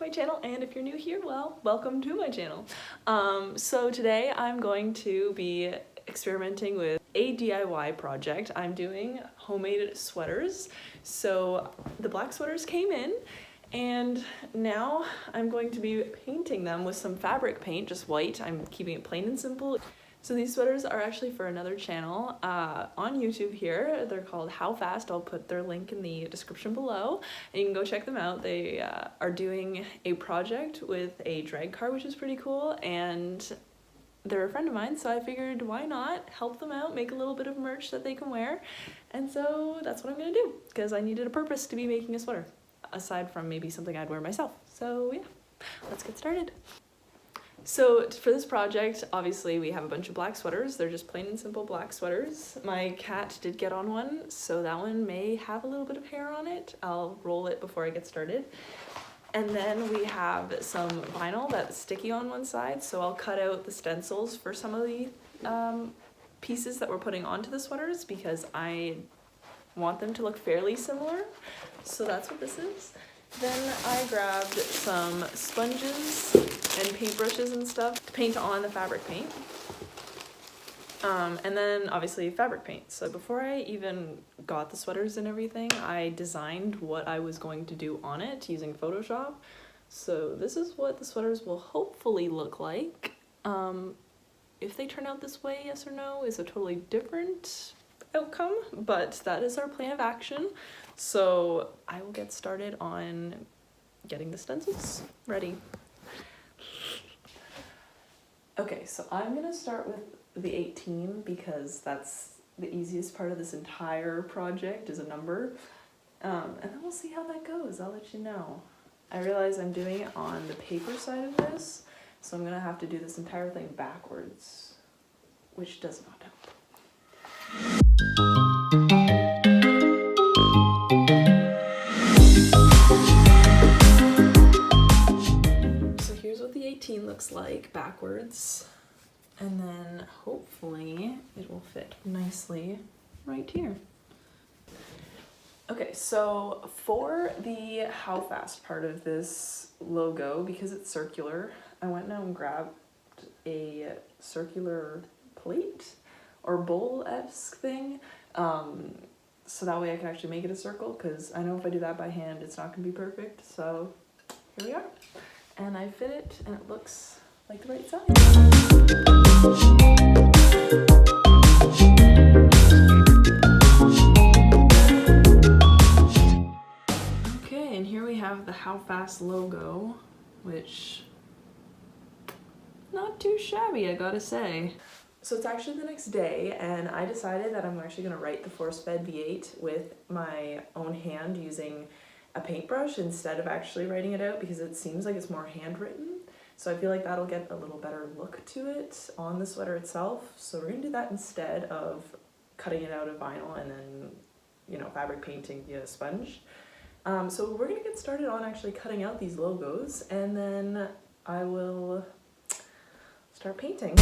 my channel, and if you're new here, well, welcome to my channel. So today I'm going to be experimenting with a DIY project. I'm doing homemade sweaters. So the black sweaters came in, and now I'm going to be painting them with some fabric paint, just white. I'm keeping it plain and simple. So these sweaters are actually for another channel on YouTube here. They're called HowFast. I'll put their link in the description below, and you can go check them out. They are doing a project with a drag car, which is pretty cool, and they're a friend of mine, so I figured why not help them out, make a little bit of merch that they can wear. And so that's what I'm gonna do, because I needed a purpose to be making a sweater, aside from maybe something I'd wear myself. So yeah, let's get started. So for this project, obviously we have a bunch of black sweaters. They're just plain and simple black sweaters. My cat did get on one, so that one may have a little bit of hair on it. I'll roll it before I get started. And then we have some vinyl that's sticky on one side, so I'll cut out the stencils for some of the pieces that we're putting onto the sweaters because I want them to look fairly similar. So that's what this is. Then I grabbed some sponges and paintbrushes and stuff to paint on the fabric paint. And then obviously fabric paint. So before I even got the sweaters and everything, I designed what I was going to do on it using Photoshop. So this is what the sweaters will hopefully look like. If they turn out this way, yes or no, is a totally different outcome, but that is our plan of action. So I will get started on getting the stencils ready. Okay, so I'm gonna start with the 18 because that's the easiest part of this entire project is a number. And then we'll see how that goes. I'll let you know. I realize I'm doing it on the paper side of this, so I'm gonna have to do this entire thing backwards, which does not help. So here's what the 18 looks like backwards, and then hopefully it will fit nicely right here. Okay, so for the HowFast part of this logo, because it's circular, I went now and grabbed a circular plate or bowl-esque thing, so that way I can actually make it a circle, because I know if I do that by hand, it's not gonna be perfect. So here we are, and I fit it, and it looks like the right size. Okay, and here we have the HowFast logo, which not too shabby, I gotta say. So it's actually the next day, and I decided that I'm actually gonna write the force-fed V8 with my own hand using a paintbrush instead of actually writing it out, because it seems like it's more handwritten. So I feel like that'll get a little better look to it on the sweater itself. So we're gonna do that instead of cutting it out of vinyl and then, you know, fabric painting via a sponge. So we're gonna get started on actually cutting out these logos, and then I will start painting.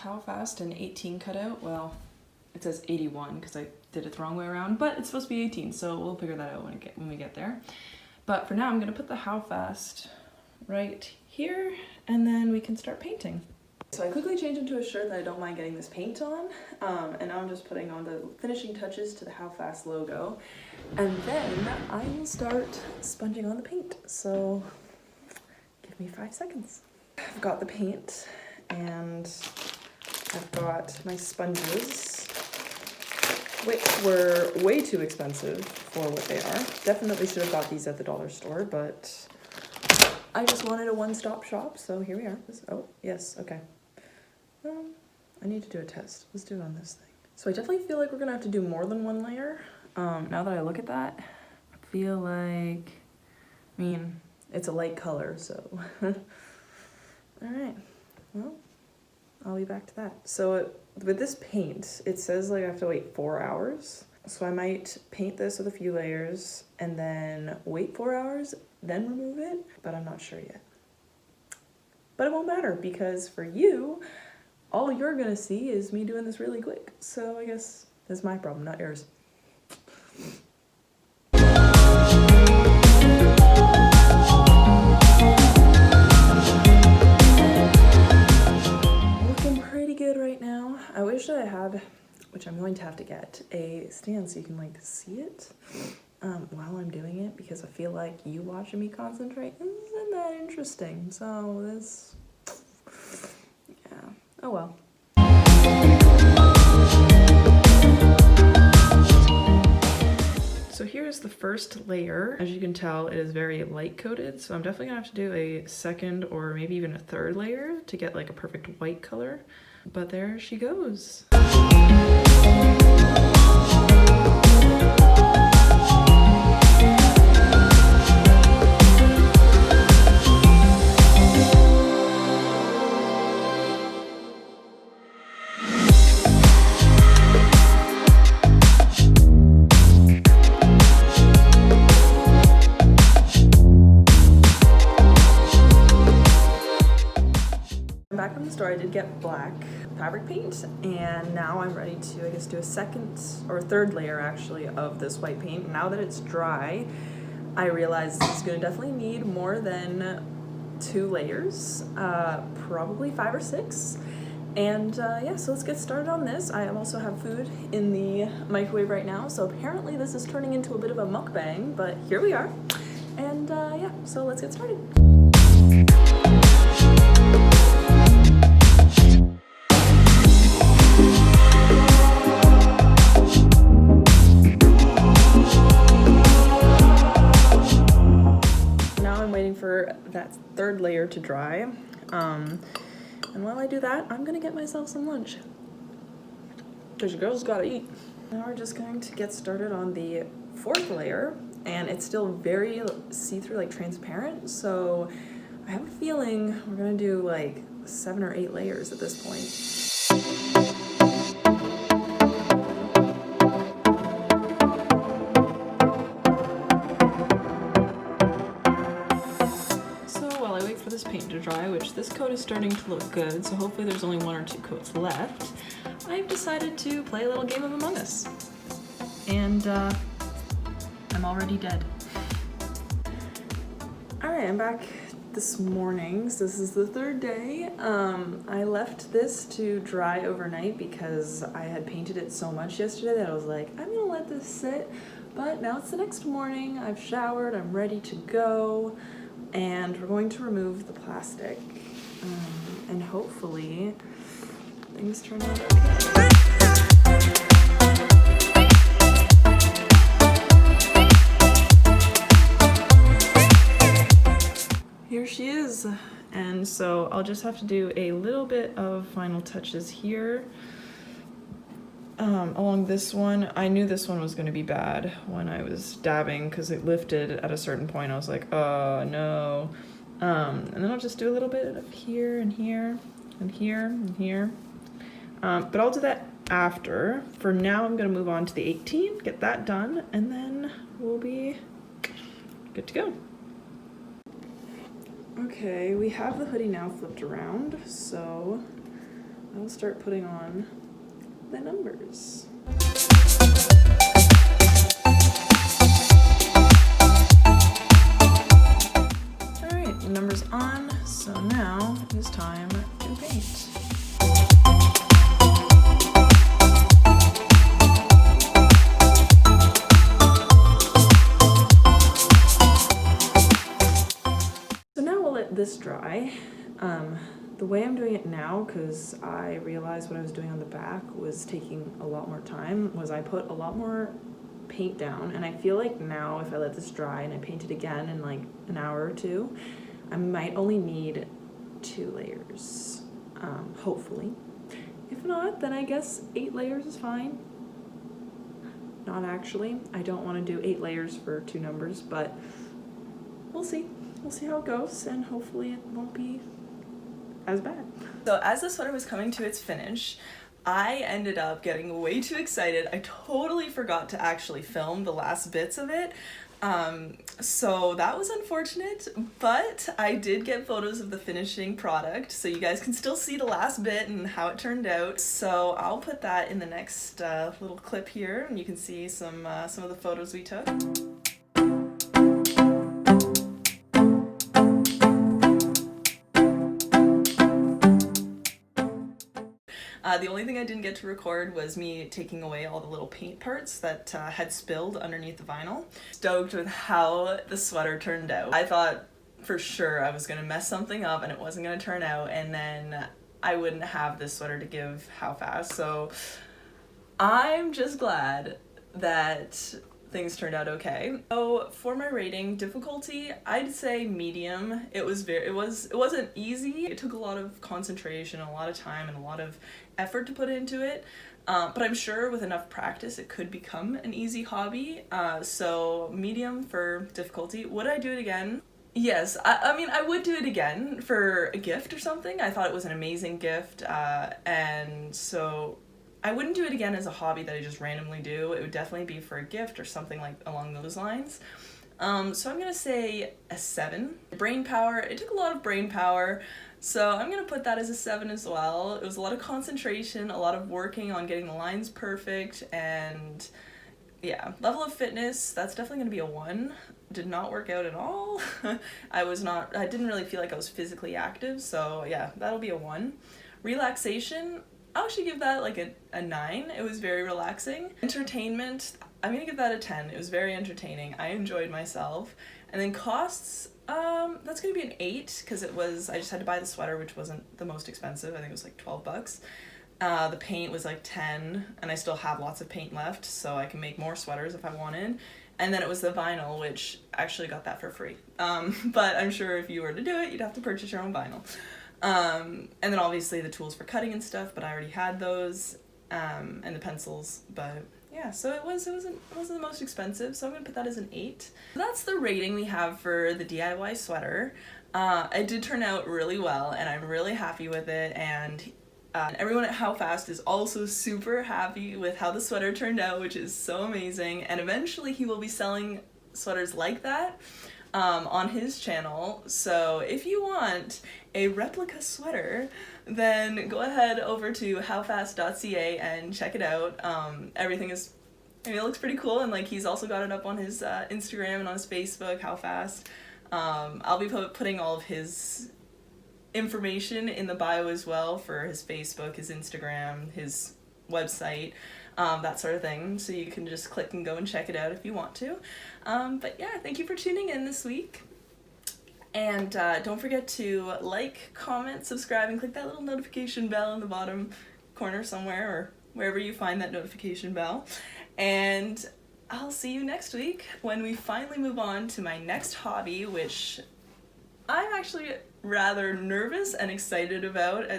HowFast and 18 cut out. Well, it says 81 because I did it the wrong way around, but it's supposed to be 18, so we'll figure that out when we get there. But for now, I'm gonna put the HowFast right here, and then we can start painting. So I quickly changed into a shirt that I don't mind getting this paint on, and now I'm just putting on the finishing touches to the HowFast logo, and then I will start sponging on the paint. So give me 5 seconds. I've got the paint, and I've got my sponges, which were way too expensive for what they are. Definitely should have got these at the dollar store, but I just wanted a one-stop shop, so here we are. Oh, yes, okay. I need to do a test. Let's do it on this thing. So I definitely feel like we're gonna have to do more than one layer. Now that I look at that, I feel like, I mean, it's a light color, so. All right, well, I'll be back to that. So with this paint, it says like I have to wait 4 hours. So I might paint this with a few layers and then wait 4 hours, then remove it, but I'm not sure yet. But it won't matter because for you, all you're gonna see is me doing this really quick. So I guess that's my problem, not yours. Looking pretty good right now. I wish that I had, which I'm going to have to get, a stand so you can like see it while I'm doing it, because I feel like you watching me concentrate isn't that interesting. So this, yeah, oh well. So here's the first layer. As you can tell, it is very light coated, so I'm definitely gonna have to do a second or maybe even a third layer to get like a perfect white color. But there she goes. Back from the store, I did get black fabric paint, and now I'm ready to, I guess, do a second or third layer actually of this white paint. Now that it's dry, I realize this is going to definitely need more than 2 layers, probably 5 or 6. And yeah, so let's get started on this. I also have food in the microwave right now, so apparently this is turning into a bit of a mukbang, but here we are. And yeah, so let's get started. For that third layer to dry, and while I do that, I'm gonna get myself some lunch because your girl's gotta eat. Now we're just going to get started on the 4th layer, and it's still very see-through, like transparent, so I have a feeling we're gonna do like 7 or 8 layers at this point. This paint to dry, which this coat is starting to look good, so hopefully there's only 1 or 2 coats left. I've decided to play a little game of Among Us, and I'm already dead. Alright, I'm back this morning, so this is the 3rd day. I left this to dry overnight because I had painted it so much yesterday that I was like, I'm gonna let this sit, but now it's the next morning, I've showered, I'm ready to go. And we're going to remove the plastic, and hopefully things turn out okay. Here she is, and so I'll just have to do a little bit of final touches here. Along this one, I knew this one was going to be bad when I was dabbing because it lifted at a certain point. I was like, oh no. And then I'll just do a little bit of here and here and here and here. But I'll do that after. For now, I'm going to move on to the 18, get that done, and then we'll be good to go. Okay, we have the hoodie now flipped around, so I'll start putting on the numbers. Alright, the number's on, so now it's time to paint. So now we'll let this dry. The way I'm doing it now, because I realized what I was doing on the back was taking a lot more time, was I put a lot more paint down, and I feel like now if I let this dry and I paint it again in like an hour or 2, I might only need 2 layers, hopefully. If not, then I guess 8 layers is fine. Not actually. I don't want to do 8 layers for 2 numbers, but we'll see. We'll see how it goes, and hopefully it won't be as bad. So as the sweater was coming to its finish, I ended up getting way too excited. I totally forgot to actually film the last bits of it. So that was unfortunate, but I did get photos of the finishing product, so you guys can still see the last bit and how it turned out. So I'll put that in the next little clip here, and you can see some of the photos we took. The only thing I didn't get to record was me taking away all the little paint parts that had spilled underneath the vinyl. Stoked with how the sweater turned out. I thought for sure I was gonna mess something up and it wasn't gonna turn out, and then I wouldn't have this sweater to give HowFast. So I'm just glad that things turned out okay. So for my rating, difficulty, I'd say medium. It wasn't easy. It took a lot of concentration, a lot of time, and a lot of effort to put into it. But I'm sure with enough practice it could become an easy hobby. So medium for difficulty. Would I do it again? Yes, I mean, I would do it again for a gift or something. I thought it was an amazing gift, and so I wouldn't do it again as a hobby that I just randomly do. It would definitely be for a gift or something like along those lines. So I'm gonna say a 7. Brain power, it took a lot of brain power, so I'm gonna put that as a 7 as well. It was a lot of concentration, a lot of working on getting the lines perfect, and yeah, level of fitness, that's definitely gonna be a 1. Did not work out at all. I didn't really feel like I was physically active, so yeah, that'll be a 1. Relaxation, I'll actually give that like a 9. It was very relaxing. Entertainment, I'm gonna give that a 10. It was very entertaining. I enjoyed myself. And then costs, that's gonna be an 8 because I just had to buy the sweater, which wasn't the most expensive. I think it was like 12 bucks. The paint was like 10, and I still have lots of paint left, so I can make more sweaters if I wanted. And then it was the vinyl, which I actually got that for free. But I'm sure if you were to do it, you'd have to purchase your own vinyl. And then obviously the tools for cutting and stuff, but I already had those, and the pencils, but yeah, so it wasn't the most expensive, so I'm gonna put that as an 8. That's the rating we have for the DIY sweater. It did turn out really well, and I'm really happy with it, and everyone at HowFast is also super happy with how the sweater turned out, which is so amazing, and eventually he will be selling sweaters like that on his channel. So if you want a replica sweater, then go ahead over to howfast.ca and check it out. It looks pretty cool, and like he's also got it up on his Instagram and on his Facebook, HowFast. I'll be putting all of his information in the bio as well for his Facebook, his Instagram, his website, that sort of thing, so you can just click and go and check it out if you want to. But yeah, thank you for tuning in this week, and don't forget to like, comment, subscribe, and click that little notification bell in the bottom corner somewhere, or wherever you find that notification bell. And I'll see you next week when we finally move on to my next hobby, which I'm actually rather nervous and excited about.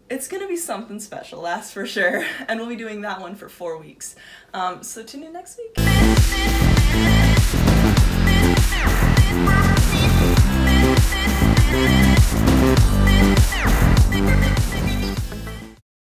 It's gonna be something special, that's for sure, and we'll be doing that one for 4 weeks. So tune in next week.